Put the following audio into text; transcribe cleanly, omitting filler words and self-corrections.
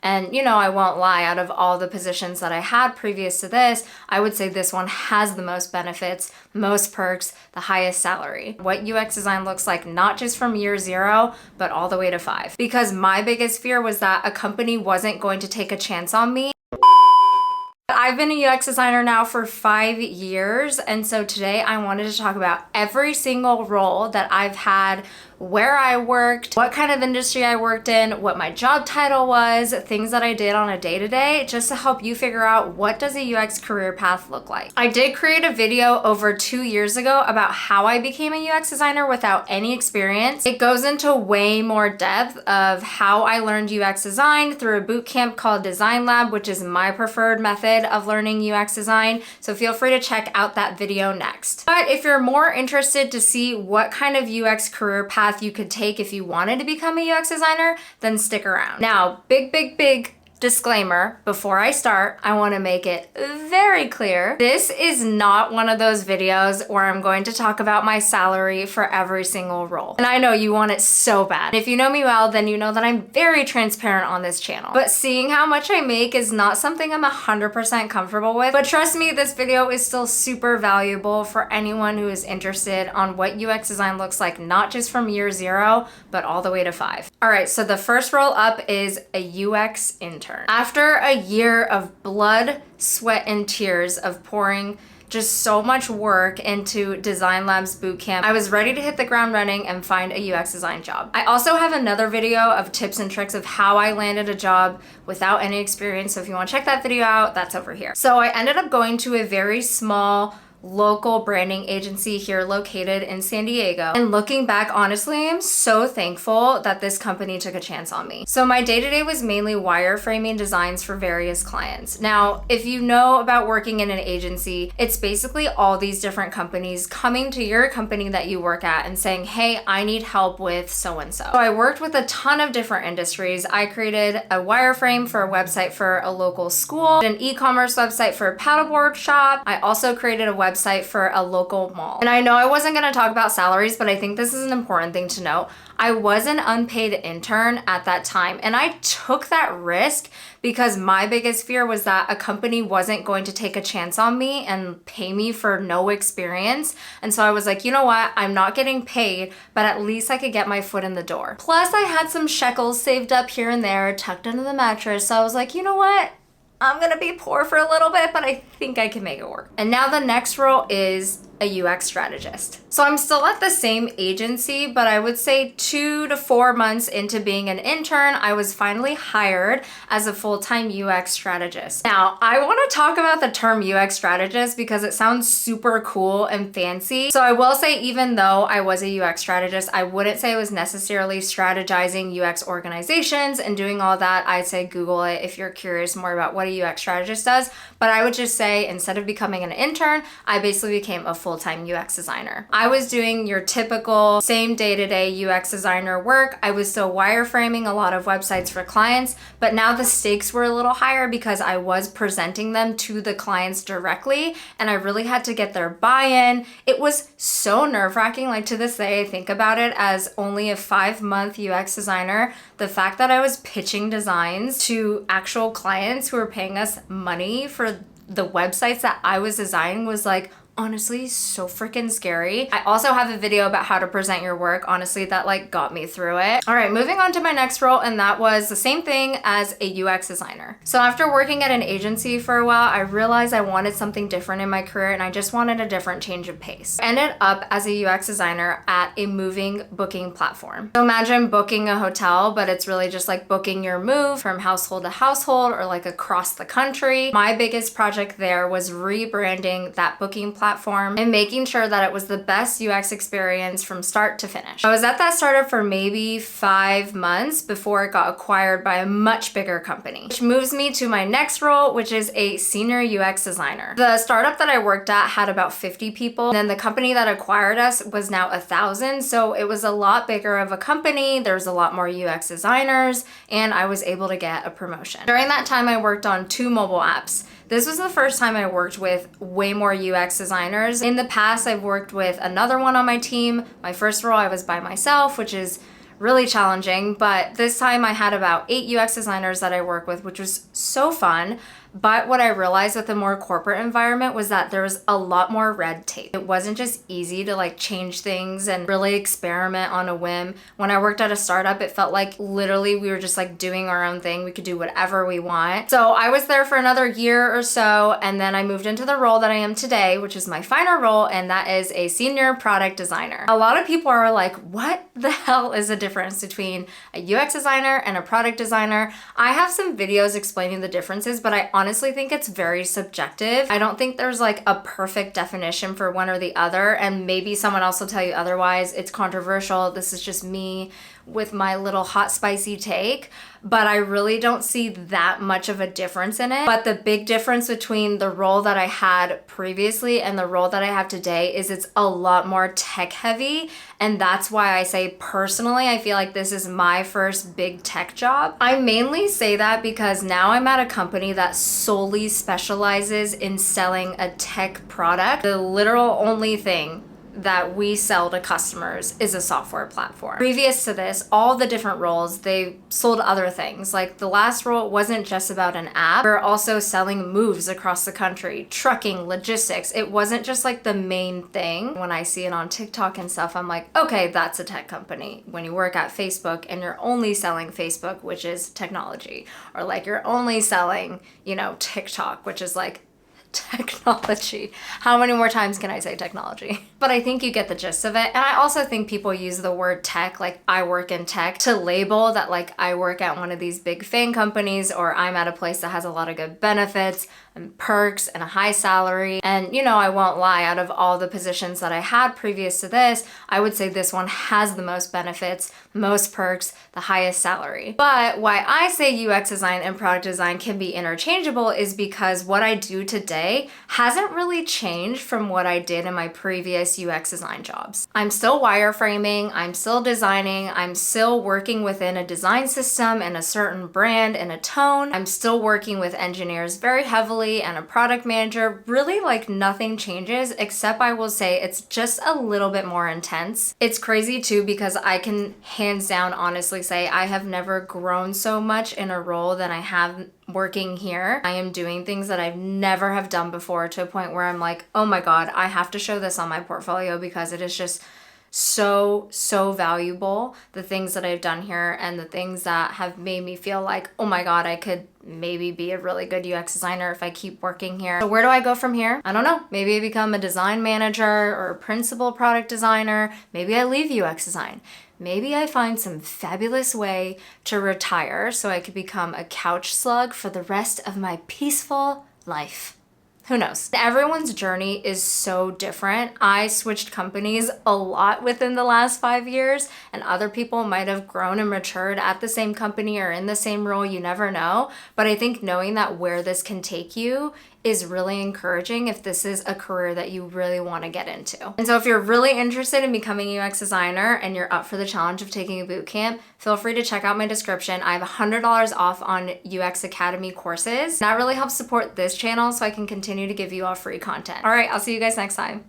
And you know, I won't lie, out of all the positions that I had previous to this, I would say this one has the most benefits, most perks, the highest salary. What UX design looks like, not just from year 0, but all the way to 5. Because my biggest fear was that a company wasn't going to take a chance on me. I've been a UX designer now for 5 years, and so today I wanted to talk about every single role that I've had, where I worked, what kind of industry I worked in, what my job title was, things that I did on a day-to-day, just to help you figure out what does a UX career path look like. I did create a video over 2 years ago about how I became a UX designer without any experience. It goes into way more depth of how I learned UX design through a boot camp called Design Lab, which is my preferred method of learning UX design. So feel free to check out that video next. But if you're more interested to see what kind of UX career path you could take if you wanted to become a UX designer, then stick around. Now, big disclaimer, before I start, I want to make it very clear. This is not one of those videos where I'm going to talk about my salary for every single role. And I know you want it so bad. If you know me well, then you know that I'm very transparent on this channel. But seeing how much I make is not something I'm 100% comfortable with. But trust me, this video is still super valuable for anyone who is interested on what UX design looks like, not just from year 0, but all the way to 5. All right, so the first role up is a UX intern. After a year of blood, sweat, and tears of pouring just so much work into Design Lab's bootcamp, I was ready to hit the ground running and find a UX design job. I also have another video of tips and tricks of how I landed a job without any experience, so if you want to check that video out, that's over here. So I ended up going to a very small local branding agency here located in San Diego. And looking back, honestly, I'm so thankful that this company took a chance on me. So my day-to-day was mainly wireframing designs for various clients. Now, if you know about working in an agency, it's basically all these different companies coming to your company that you work at and saying, hey, I need help with so-and-so. So I worked with a ton of different industries. I created a wireframe for a website for a local school, an e-commerce website for a paddleboard shop. I also created a website for a local mall. And I know I wasn't going to talk about salaries, but I think this is an important thing to note. I was an unpaid intern at that time, and I took that risk because my biggest fear was that a company wasn't going to take a chance on me and pay me for no experience. And so I was like, you know what? I'm not getting paid, but at least I could get my foot in the door. Plus, I had some shekels saved up here and there, tucked under the mattress. So I was like, you know what? I'm gonna be poor for a little bit, but I think I can make it work. And now the next role is a UX strategist. So I'm still at the same agency, but I would say 2 to 4 months into being an intern, I was finally hired as a full-time UX strategist. Now, I wanna talk about the term UX strategist because it sounds super cool and fancy. So I will say, even though I was a UX strategist, I wouldn't say I was necessarily strategizing UX organizations and doing all that. I'd say Google it if you're curious more about what a UX strategist does. But I would just say, instead of becoming an intern, I basically became a full-time UX designer. I was doing your typical same day-to-day UX designer work. I was still wireframing a lot of websites for clients, but now the stakes were a little higher because I was presenting them to the clients directly, and I really had to get their buy-in. It was so nerve-wracking. Like, to this day, I think about it as only a 5-month UX designer. The fact that I was pitching designs to actual clients who were paying us money for the websites that I was designing was like, honestly, so freaking scary. I also have a video about how to present your work. Honestly, that like got me through it. All right, moving on to my next role, and that was the same thing as a UX designer. So after working at an agency for a while, I realized I wanted something different in my career, and I just wanted a different change of pace. I ended up as a UX designer at a moving booking platform. So imagine booking a hotel, but it's really just like booking your move from household to household or like across the country. My biggest project there was rebranding that booking platform and making sure that it was the best UX experience from start to finish. I was at that startup for maybe 5 months before it got acquired by a much bigger company, which moves me to my next role, which is a senior UX designer. The startup that I worked at had about 50 people, and then the company that acquired us was now 1,000, so it was a lot bigger of a company. There was a lot more UX designers, and I was able to get a promotion. During that time, I worked on 2 mobile apps. This was the first time I worked with way more UX designers. In the past, I've worked with another one on my team. My first role, I was by myself, which is really challenging, but this time I had about 8 UX designers that I work with, which was so fun. But what I realized with the more corporate environment was that there was a lot more red tape. It wasn't just easy to like change things and really experiment on a whim. When I worked at a startup, it felt like literally we were just like doing our own thing. We could do whatever we want. So I was there for another year or so, and then I moved into the role that I am today, which is my final role, and that is a senior product designer. A lot of people are like, what the hell is the difference between a UX designer and a product designer? I have some videos explaining the differences, but I honestly think it's very subjective. I don't think there's like a perfect definition for one or the other, and maybe someone else will tell you otherwise. It's controversial. This is just me with my little hot spicy take, but I really don't see that much of a difference in it. But the big difference between the role that I had previously and the role that I have today is it's a lot more tech heavy, and that's why I say personally I feel like this is my first big tech job. I mainly say that because now I'm at a company that solely specializes in selling a tech product. The literal only thing that we sell to customers is a software platform. Previous to this, all the different roles, they sold other things. Like the last role wasn't just about an app. We're also selling moves across the country, trucking, logistics. It wasn't just like the main thing. When I see it on TikTok and stuff, I'm like, okay, that's a tech company. When you work at Facebook and you're only selling Facebook, which is technology, or like you're only selling, you know, TikTok, which is like technology. How many more times can I say technology? But I think you get the gist of it. And I also think people use the word tech, like I work in tech, to label that like I work at one of these big FAANG companies, or I'm at a place that has a lot of good benefits and perks and a high salary. And you know, I won't lie, out of all the positions that I had previous to this, I would say this one has the most benefits, most perks, the highest salary. But why I say UX design and product design can be interchangeable is because what I do today hasn't really changed from what I did in my previous UX design jobs. I'm still wireframing, I'm still designing, I'm still working within a design system and a certain brand and a tone. I'm still working with engineers very heavily and a product manager. Really, like nothing changes, except I will say it's just a little bit more intense. It's crazy too, because I can hands down honestly say I have never grown so much in a role than I have working here. I am doing things that I've never have done before, to a point where I'm like, oh my God, I have to show this on my portfolio because it is just so valuable, the things that I've done here and the things that have made me feel like, oh my God, I could maybe be a really good UX designer if I keep working here. So where do I go from here? I don't know. Maybe I become a design manager or a principal product designer. Maybe I leave UX design. Maybe I find some fabulous way to retire so I could become a couch slug for the rest of my peaceful life. Who knows? Everyone's journey is so different. I switched companies a lot within the last 5 years, and other people might have grown and matured at the same company or in the same role. You never know. But I think knowing that where this can take you is really encouraging if this is a career that you really want to get into. And so if you're really interested in becoming a UX designer and you're up for the challenge of taking a boot camp, feel free to check out my description. I have $100 off on UX Academy courses. That really helps support this channel so I can continue to give you all free content. All right, I'll see you guys next time.